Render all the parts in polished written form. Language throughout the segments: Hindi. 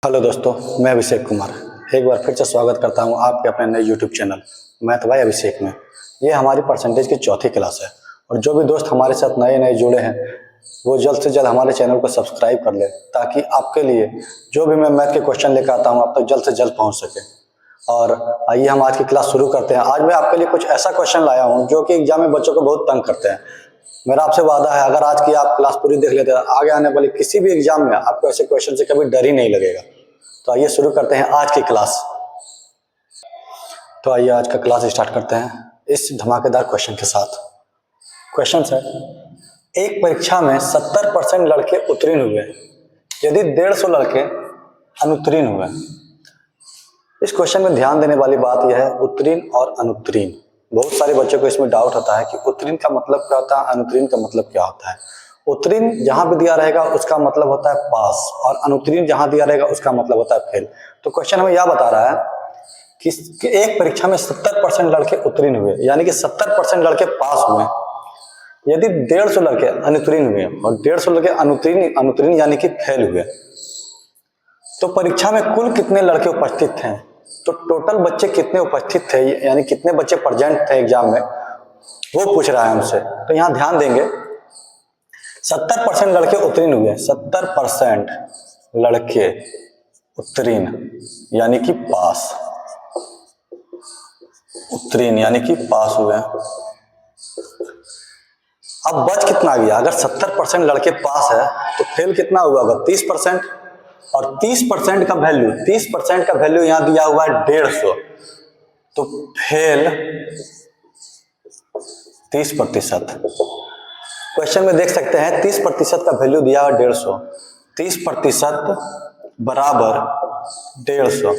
हेलो दोस्तों, मैं अभिषेक कुमार एक बार फिर से स्वागत करता हूं आपके अपने नए यूट्यूब चैनल मैथ बाय अभिषेक में। ये हमारी परसेंटेज की चौथी क्लास है और जो भी दोस्त हमारे साथ नए नए जुड़े हैं वो जल्द से जल्द हमारे चैनल को सब्सक्राइब कर ले ताकि आपके लिए जो भी मैं मैथ के क्वेश्चन लेकर आता हूँ आप तक जल्द से जल्द पहुँच सके। और आइए हम आज की क्लास शुरू करते हैं। आज मैं आपके लिए कुछ ऐसा क्वेश्चन लाया हूँ जो कि एग्जाम में बच्चों को बहुत तंग करते हैं। मेरा आपसे वादा है, अगर आज की आप क्लास पूरी देख लेते हैं आगे आने वाले किसी भी एग्जाम में आपको ऐसे क्वेश्चन से कभी डर ही नहीं लगेगा। तो आइए शुरू करते हैं आज की क्लास। तो आइए आज का क्लास स्टार्ट करते हैं इस धमाकेदार क्वेश्चन के साथ। क्वेश्चन है, एक परीक्षा में 70% लड़के उत्तीर्ण हुए यदि 150 लड़के अनुत्तीर्ण हुए। इस क्वेश्चन में ध्यान देने वाली बात यह है उत्तीर्ण और अनुत्तीर्ण। बहुत सारे बच्चों को इसमें डाउट होता है कि उत्तीर्ण का मतलब क्या होता है, अनुत्तीर्ण का मतलब क्या होता है। उत्तीर्ण जहां भी दिया रहेगा उसका मतलब होता है पास और अनुत्तीर्ण जहां दिया रहेगा उसका मतलब होता है फेल। तो क्वेश्चन हमें यह बता रहा है कि एक परीक्षा में 70% लड़के उत्तीर्ण हुए यानी कि 70% लड़के पास हुए यदि 150 लड़के अनुत्तीर्ण हुए और 150 लड़के अनुत्तीर्ण यानी कि फेल हुए तो परीक्षा में कुल कितने लड़के उपस्थित थे। तो टोटल बच्चे कितने उपस्थित थे यानी कितने बच्चे प्रेजेंट थे एग्जाम में वो पूछ रहा है हमसे। तो यहाँ ध्यान देंगे 70% लड़के उत्तीर्ण हुए, 70% लड़के उत्तीर्ण यानी कि पास, उत्तीर्ण यानी कि पास हुए। अब बच कितना गया, अगर 70% लड़के पास है तो फेल कितना हुआ होगा 30%। और 30% का वैल्यू 30% का वैल्यू यहां दिया हुआ है 150, तो फेल 30%। क्वेश्चन में देख सकते हैं 30% का वैल्यू दिया है 150, 30% बराबर 150।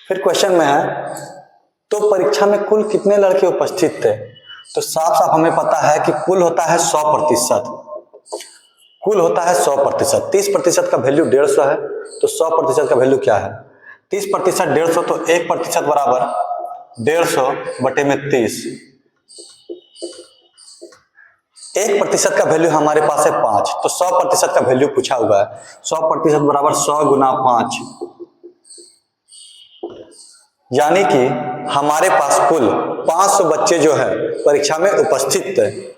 फिर क्वेश्चन में है तो परीक्षा में कुल कितने लड़के उपस्थित थे। तो साफ साफ हमें पता है कि कुल होता है 100%, कुल होता है 100%। 30% का वैल्यू 150 है तो 100% का वैल्यू क्या है 30% 150, तो 1% बराबर 150 बटे में 30। 1% का वैल्यू हमारे पास है 5, तो 100% का वैल्यू पूछा हुआ है। 100% बराबर 100 गुना 5 यानी कि हमारे पास कुल 500 बच्चे जो है परीक्षा में उपस्थित थे।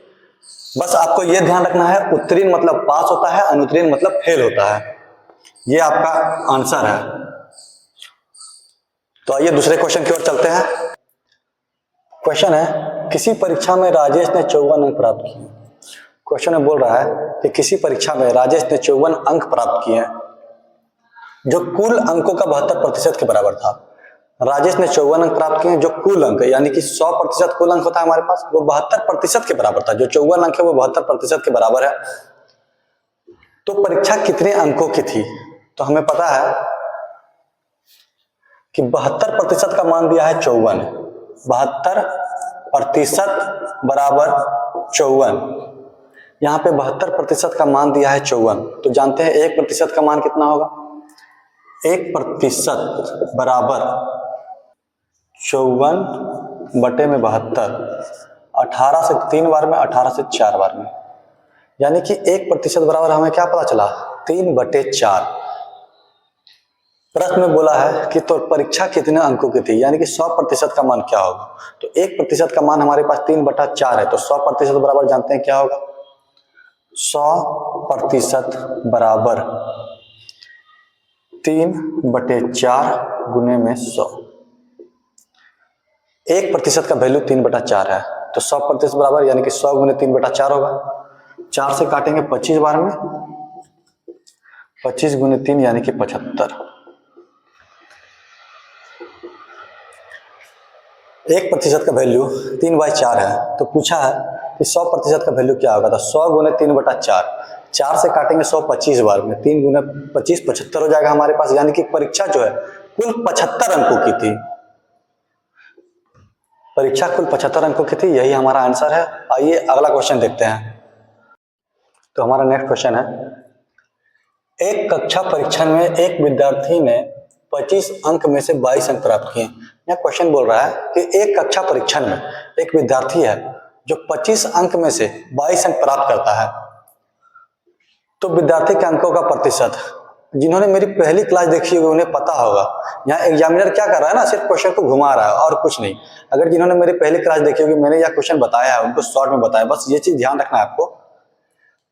बस आपको यह ध्यान रखना है उत्तीर्ण मतलब पास होता है, अनुत्तीर्ण मतलब फेल होता है। यह आपका आंसर है। तो आइए दूसरे क्वेश्चन की ओर चलते हैं। क्वेश्चन है, किसी परीक्षा में राजेश ने 54 अंक प्राप्त किए। क्वेश्चन में बोल रहा है कि किसी परीक्षा में राजेश ने 54 अंक प्राप्त किए जो कुल अंकों का 72% के बराबर था। राजेश ने 54 अंक प्राप्त किए जो कुल अंक यानी कि 100% कुल अंक होता है हमारे पास, वो 72% के बराबर था। जो 54 अंक है वो 72% के बराबर है। तो परीक्षा कितने अंकों की थी। तो हमें पता है कि 72% का मान दिया है 54, 72% बराबर 54। यहाँ पे 72% का मान दिया है 54, तो जानते हैं 1% का मान कितना होगा। 1% बराबर 54 बटे में 72, 18 से 3 बार में, 18 से 4 बार में, यानी कि 1% बराबर हमें क्या पता चला 3/4। प्रश्न में बोला है कि तो परीक्षा कितने अंकों की थी यानी कि 100% का मान क्या होगा। तो 1% का मान हमारे पास 3/4 है, तो 100% बराबर जानते हैं क्या होगा 100% बराबर 3/4 गुने में 100। 1% का वैल्यू 3/4 है, तो 100% बराबर यानी कि 100 गुने 3/4 होगा। 4 से काटेंगे 25 बार में, 25 गुने 3 यानी कि 75। 1% का वैल्यू 3/4 है, तो पूछा है कि 100% का वैल्यू क्या होगा। तो 100 गुने 3/4, 4 से काटेंगे 100 25 बार में, 3 गुने 25 75 हो जाएगा हमारे पास, यानी कि परीक्षा जो है कुल 75 अंकों की थी। परीक्षा कुल 75 अंकों की थी, यही हमारा आंसर है। आइए अगला क्वेश्चन देखते हैं। तो हमारा नेक्स्ट क्वेश्चन है, एक कक्षा परीक्षण में एक विद्यार्थी ने 25 अंक में से 22 अंक प्राप्त किए। यह क्वेश्चन बोल रहा है कि एक कक्षा परीक्षण में एक विद्यार्थी है जो 25 अंक में से 22 अंक प्राप्त करता है, तो विद्यार्थी के अंकों का प्रतिशत जिन्होंने मेरी पहली क्लास देखी होगी उन्हें पता होगा। यहाँ एग्जामिनर क्या कर रहा है ना, सिर्फ क्वेश्चन को घुमा रहा है और कुछ नहीं। अगर जिन्होंने मेरी पहली क्लास देखी होगी, मैंने यह क्वेश्चन बताया है, उनको शॉर्ट में बताया, बस ये चीज ध्यान रखना है आपको।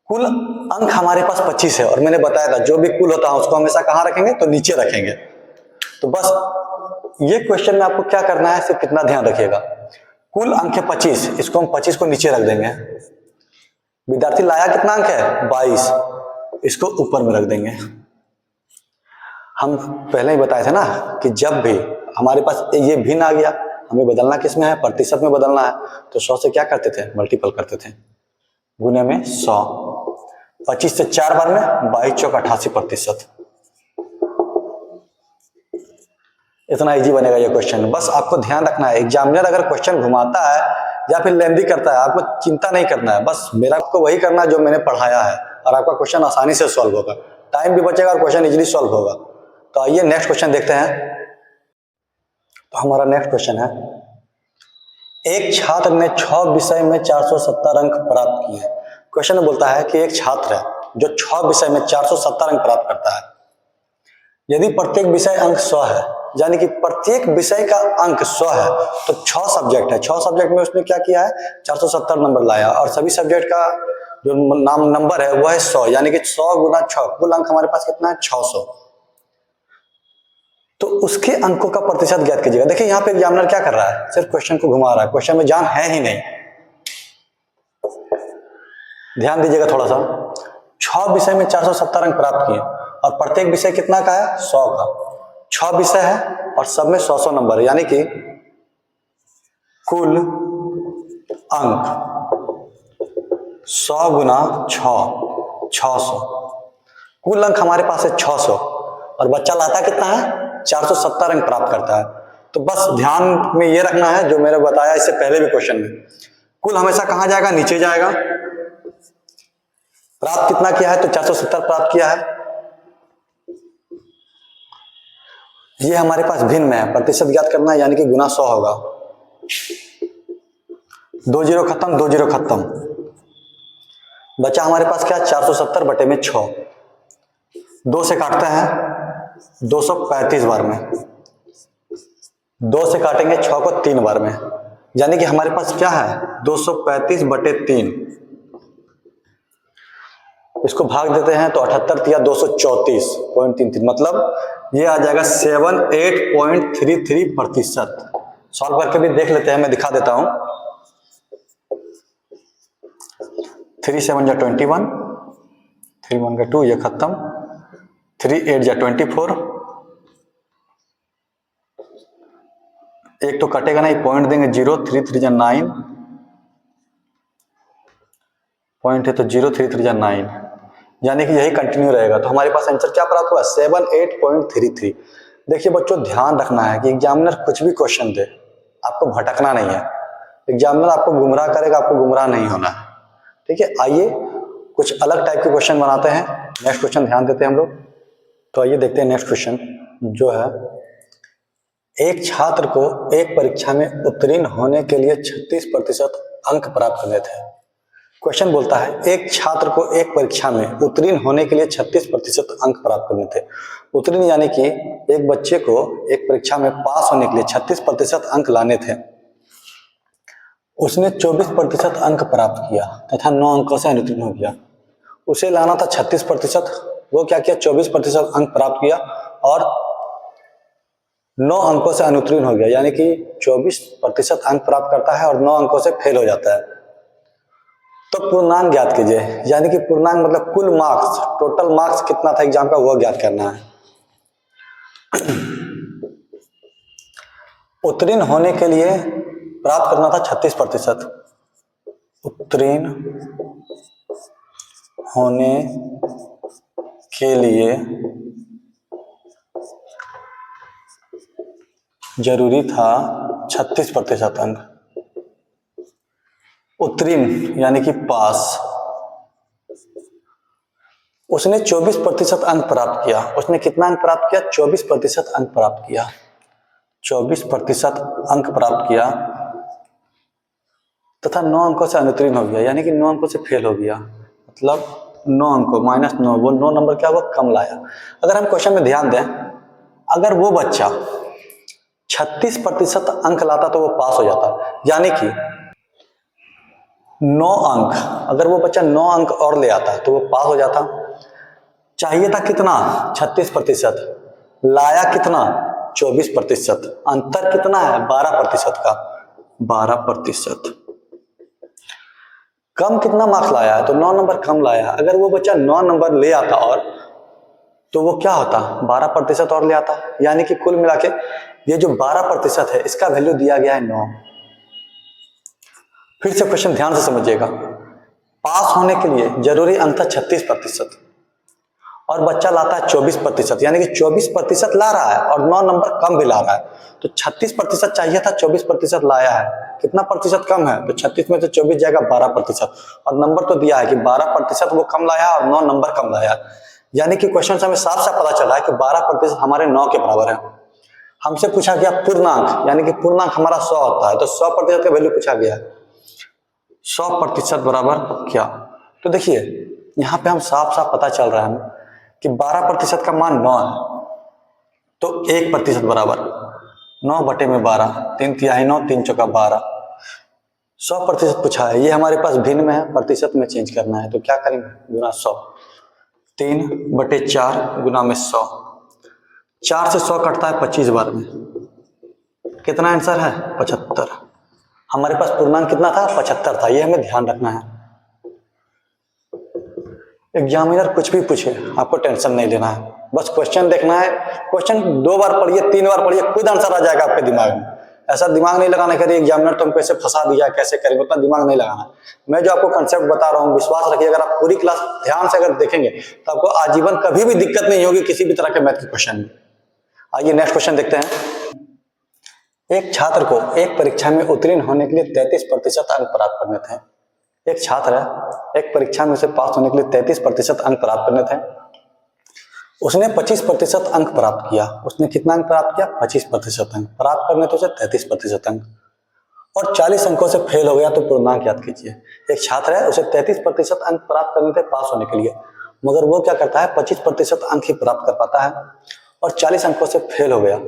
कुल अंक हमारे पास 25 है और मैंने बताया था जो भी कुल होता है उसको हमेशा कहाँ रखेंगे, तो नीचे रखेंगे। तो बस ये क्वेश्चन में आपको क्या करना है, सिर्फ कितना ध्यान रखिएगा। कुल अंक है 25, इसको हम 25 को नीचे रख देंगे। विद्यार्थी लाया कितना अंक है, 22, इसको ऊपर में रख देंगे। हम पहले ही बताए थे ना कि जब भी हमारे पास ये भिन्न आ गया, हमें बदलना किस में है, प्रतिशत में बदलना है, तो 100 से क्या करते थे, मल्टीपल करते थे, गुने में 100। 25 से 4 बार में 22 चौक 88%। इतना इजी बनेगा ये क्वेश्चन। बस आपको ध्यान रखना है, एग्जामिनर अगर क्वेश्चन घुमाता है या फिर लेंदी करता है, आपको चिंता नहीं करना है, बस मेरा आपको वही करना है जो मैंने पढ़ाया है और आपका क्वेश्चन आसानी से सॉल्व होगा, टाइम भी बचेगा और क्वेश्चन इजीली सॉल्व होगा। तो आइए नेक्स्ट क्वेश्चन देखते हैं। तो हमारा नेक्स्ट क्वेश्चन है, एक छात्र ने 6 विषय में 470 अंक प्राप्त किए। क्वेश्चन में बोलता है कि एक छात्र है जो 6 विषय में 470 अंक प्राप्त करता है। यदि प्रत्येक विषय अंक 100 है, यानी कि प्रत्येक विषय का अंक 100 है, तो 6 सब्जेक्ट है, 6 सब्जेक्ट में उसने क्या किया है, 470 नंबर लाया और सभी सब्जेक्ट का जो नंबर है वो है 100, यानी कि 100 गुना 6, कुल अंक हमारे पास कितना है, 600। तो उसके अंकों का प्रतिशत ज्ञात कीजिएगा। देखिए यहाँ पे एग्जामिनर क्या कर रहा है, सिर्फ क्वेश्चन को घुमा रहा है, क्वेश्चन में जान है ही नहीं। ध्यान दीजिएगा थोड़ा सा। 6 विषय में 470 अंक प्राप्त किए और प्रत्येक विषय कितना का है, 100 का। 6 विषय है और सब में 100 नंबर है, यानी कि कुल अंक 100 गुना 6, 600। कुल अंक हमारे पास है 600 और बच्चा लाता कितना है, 470 अंक प्राप्त करता है। तो बस ध्यान में ये रखना है जो मैंने बताया इससे पहले भी क्वेश्चन में, कुल हमेशा कहां जाएगा, नीचे जाएगा। प्राप्त कितना किया है, तो 470 प्राप्त किया है। ये हमारे पास भिन्न में है, प्रतिशत ज्ञात करना है, यानी कि गुना 100 होगा। 2 जीरो खत्म, 2 जीरो खत्म, बचा हमारे पास क्या, 470 बटे में 6। 2 से काटते हैं 235 बार में, 2 से काटेंगे 6 को 3 बार में, यानी कि हमारे पास क्या है, 235 बटे 3। इसको भाग देते हैं तो 78 या 234.33, मतलब ये आ जाएगा 78.33%। सॉल्व करके भी देख लेते हैं, मैं दिखा देता हूं। 3 7 जा 21, 3 1 का 2, ये खत्म, 3 8 जा 24, एक तो कटेगा नहीं, पॉइंट देंगे 0, 3 3 जा 9, पॉइंट है तो 0 3 3 जा 9, यानी कि यही कंटिन्यू रहेगा। तो हमारे पास आंसर क्या प्राप्त हुआ, 78.33। देखिए बच्चों, ध्यान रखना है कि एग्जामिनर कुछ भी क्वेश्चन दे, आपको भटकना नहीं है। एग्जामिनर आपको गुमराह करेगा, आपको गुमराह नहीं होना है, ठीक है। आइए कुछ अलग टाइप के क्वेश्चन बनाते हैं। नेक्स्ट क्वेश्चन ध्यान देते हैं हम लोग। तो आइए देखते हैं नेक्स्ट क्वेश्चन जो है, एक छात्र को एक परीक्षा में उत्तीर्ण होने के लिए 36% अंक प्राप्त करने थे। क्वेश्चन बोलता है एक छात्र को एक परीक्षा में उत्तीर्ण होने के लिए 36% अंक प्राप्त करने थे। उत्तीर्ण यानी कि एक बच्चे को एक परीक्षा में पास होने के लिए 36% अंक लाने थे। उसने 24% अंक प्राप्त किया तथा 9 अंकों से अनुत्तीर्ण हो गया। उसे लाना था 36%, वो क्या किया, 24% अंक प्राप्त किया और 9 अंकों से अनुत्तीर्ण हो गया, यानी कि 24% अंक प्राप्त करता है और 9 अंकों से फेल हो जाता है। तो पूर्णांक ज्ञात कीजिए, यानी कि पूर्णांक मतलब कुल मार्क्स, टोटल मार्क्स कितना था एग्जाम का, वो ज्ञात करना है। उत्तीर्ण होने के लिए प्राप्त करना था 36%। उत्तीर्ण होने के लिए जरूरी था 36% अंक। उत्तीर्ण यानी कि पास। उसने 24% अंक प्राप्त किया। उसने कितना अंक प्राप्त किया, 24% अंक प्राप्त किया। 24% अंक प्राप्त किया तथा 9 अंकों से अनुत्तीर्ण हो गया, यानी कि 9 अंकों से फेल हो गया। मतलब 9 अंक -9, वो 9 नंबर क्या हुआ, कम लाया। अगर हम क्वेश्चन में ध्यान दें, अगर वो बच्चा 36% अंक लाता तो वो पास हो जाता, यानी कि 9 अंक, अगर वो बच्चा 9 अंक और ले आता तो वो पास हो जाता। चाहिए था कितना, 36%, लाया कितना, 24%, अंतर कितना है, 12% का, 12%। कम कितना मार्क्स लाया है, तो 9 नंबर कम लाया। अगर वो बच्चा 9 नंबर ले आता और, तो वो क्या होता, 12% और ले आता, यानी कि कुल मिला के ये जो 12% है इसका वैल्यू दिया गया है 9। फिर से क्वेश्चन ध्यान से समझिएगा, पास होने के लिए जरूरी अंक था 36% और बच्चा लाता है 24%, यानी कि 24% ला रहा है और 9 नंबर कम भी ला रहा है। तो 36% चाहिए था, 24% लाया है, कितना प्रतिशत कम है, तो 36 में से 24 जाएगा 12%, और नंबर तो दिया है कि 12% वो कम लाया और 9 नंबर कम लाया। यानी कि क्वेश्चन से हमें साफ साफ पता चला है कि 12% हमारे 9 के बराबर है। हमसे पूछा गया पूर्णांक, यानी कि पूर्णांक हमारा 100 होता है, तो 100% का वैल्यू पूछा गया है, 100% बराबर क्या। तो देखिए यहाँ पे हम साफ साफ पता चल रहा है कि 12% का मान 9 है, तो 1% बराबर 9/12, 3 तिहाई 9, 3 चौका 12, 100% पूछा है। ये हमारे पास भिन्न में है, प्रतिशत में चेंज करना है, तो क्या करेंगे, गुना 100, 3/4 गुना में 100, 4 से 100 कटता है 25 बार में, कितना आंसर है, 75। हमारे पास पूर्णांक कितना था, 75 था, ये हमें ध्यान रखना है। एग्जामिनर कुछ भी पूछे आपको टेंशन नहीं लेना है, बस क्वेश्चन देखना है। क्वेश्चन 2 बार पढ़िए, 3 बार पढ़िए, खुद आंसर आ जाएगा आपके दिमाग में। ऐसा दिमाग नहीं लगाना कि एग्जामिनर तुमको कैसे फंसा दिया, कैसे करेंगे, उतना दिमाग नहीं लगाना। मैं जो आपको कंसेप्ट बता रहा हूँ, विश्वास रखिए, अगर आप पूरी क्लास ध्यान से अगर देखेंगे तो आपको आजीवन कभी भी दिक्कत नहीं होगी किसी भी तरह के मैथ के क्वेश्चन में। आइए नेक्स्ट क्वेश्चन देखते हैं। एक छात्र को एक परीक्षा में उत्तीर्ण होने के लिए 33% अंक प्राप्त करने थे। एक छात्र है, एक परीक्षा में उसे पास होने के लिए 33% अंक प्राप्त करने थे। उसने 25% अंक प्राप्त किया। उसने कितना अंक प्राप्त किया, 25% अंक प्राप्त करने थे उसे 33% अंक, और 40 अंकों से फेल हो गया, तो पूर्णांक याद कीजिए। एक छात्र है, उसे 33% अंक प्राप्त करने थे पास होने के लिए, मगर वो क्या करता है, 25% अंक ही प्राप्त कर पाता है और 40 अंकों से फेल हो गया,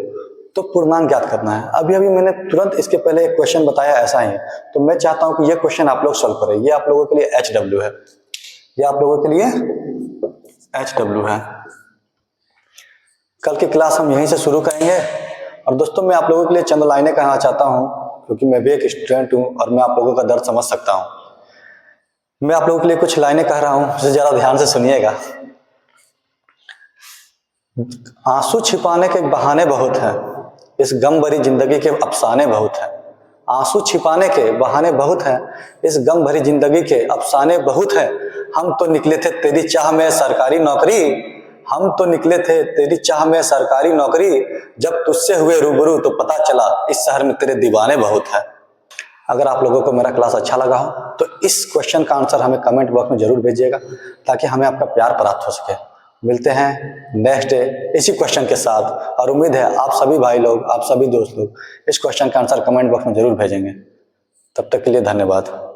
तो पूर्णांक ज्ञात करना है। अभी अभी मैंने तुरंत इसके पहले एक क्वेश्चन बताया ऐसा ही, तो मैं चाहता हूं कि ये क्वेश्चन आप लोग सॉल्व करें। ये आप लोगों के लिए HW है, ये आप लोगों के लिए HW है। कल की क्लास हम यहीं से शुरू करेंगे। और दोस्तों मैं आप लोगों के लिए चंद लाइनें कहना चाहता हूं, क्योंकि मैं भी एक स्टूडेंट हूं और मैं आप लोगों का दर्द समझ सकता हूं। मैं आप लोगों के लिए कुछ लाइनें कह रहा हूं, उसे जरा ध्यान से सुनिएगा। आंसू छिपाने के बहाने बहुत हैं, इस गम भरी जिंदगी के अफसाने बहुत हैं। आंसू छिपाने के बहाने बहुत हैं, इस गम भरी जिंदगी के अफसाने बहुत हैं। हम तो निकले थे तेरी चाह में सरकारी नौकरी, हम तो निकले थे तेरी चाह में सरकारी नौकरी, जब तुझसे हुए रूबरू तो पता चला इस शहर में तेरे दीवाने बहुत हैं। अगर आप लोगों को मेरा क्लास अच्छा लगा हो तो इस क्वेश्चन का आंसर हमें कमेंट बॉक्स में जरूर भेजिएगा, ताकि हमें आपका प्यार प्राप्त हो सके। मिलते हैं नेक्स्ट डे इसी क्वेश्चन के साथ, और उम्मीद है आप सभी भाई लोग, आप सभी दोस्त लोग इस क्वेश्चन का आंसर कमेंट बॉक्स में जरूर भेजेंगे। तब तक के लिए धन्यवाद।